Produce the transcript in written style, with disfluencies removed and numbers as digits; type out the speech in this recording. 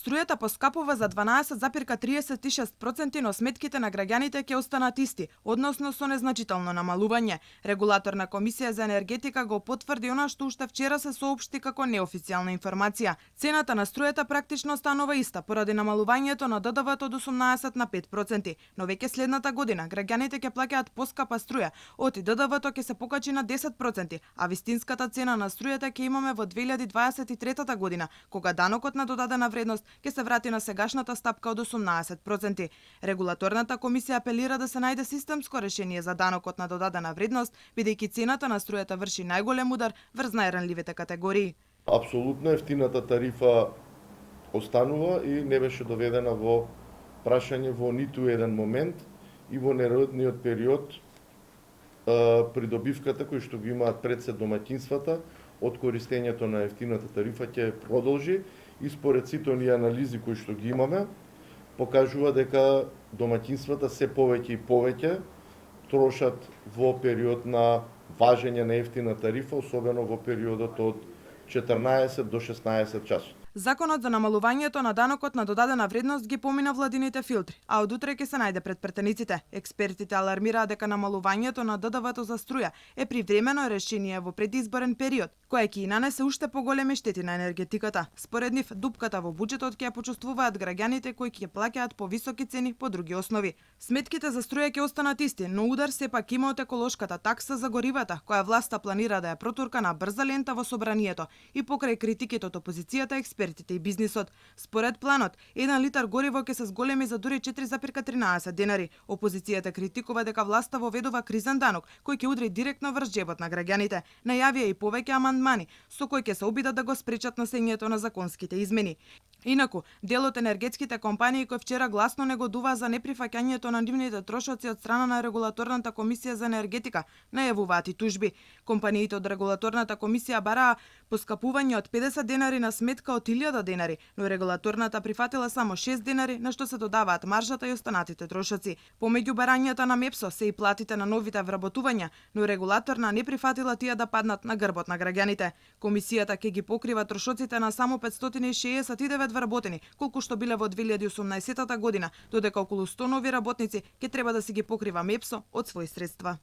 Струјата поскапува за 12,36%, но сметките на граѓаните ќе останат исти, односно со незначително намалување. Регулаторна комисија за енергетика го потврди она што уште вчера се соопшти како неофицијална информација. Цената на струјата практично останува иста поради намалувањето на ДДВ-то од 18 на 5%, но веќе следната година граѓаните ќе плаќаат поскапа струја, оти ДДВ-то ќе се покачи на 10%, а вистинската цена на струјата ќе имаме во 2023 година, кога данокот на додадена вредност ќе се врати на сегашната стапка од 18%. Регулаторната комисија апелира да се најде системско решение за данокот на додадена вредност, бидејќи цената на струјата врши најголем удар врз најранливите категории. Апсолутно ефтината тарифа останува и не беше доведена во прашање во ниту еден момент и во наредниот период придобивката кој што ги имаат пред се домаќинствата од користењето на ефтината тарифа ќе продолжи и според сите оние анализи кои што ги имаме покажува дека домаќинствата се повеќе и повеќе трошат во период на важење на ефтина тарифа, особено во периодот од 14 до 16 часот. Законот за намалувањето на данокот на додадена вредност ги помина владините филтри, а од утре ќе се најде пред претениците. Експертите алармираат дека намалувањето на ДДВ-то за струја е привремено решение во предизборен период, кое ќе нанесе уште поголеми штети на енергетиката. Според нив, дупката во буџетот ќе ја почувствуваат граѓаните кои ќе плаќаат повисоки цени по други основи. Сметките за струја ќе останат исти, но удар сепак има од еколошката такса за горивата, која власта планира да ја протурка на брза лента во собранието и покрај критиките од опозицијата, експертите и бизнисот. Според планот, 1 литар гориво ќе се зголеми за дури 4,13 денари. Опозицијата критикува дека власта воведува кризен данок кој ќе удри директно врз џебот на граѓаните. Најавија и повеќе амандмани со кои ќе се обидат да го спречат носењето на законските измени. Инаку, дел од енергетските компании кои вчера гласно негодуваа за неприфаќањето на нивните трошоци од страна на регулаторната комисија за енергетика, најавуваат и тужби. Компаниите од регулаторната комисија бараа поскапување од 50 денари на сметка од 1000 денари, но регулаторната прифатила само 6 денари, на што се додаваат маржата и останатите трошоци. Помеѓу барањата на МЕПСО се и платите на новите вработувања, но регулаторна не прифатила тие да паднат на грбот на граѓаните. Комисијата ќе ги покрива трошоците на само 569 вработени, колку што биле во 2018 година, додека околу 100 нови работници ќе треба да си ги покрива МЕПСО од своји средства.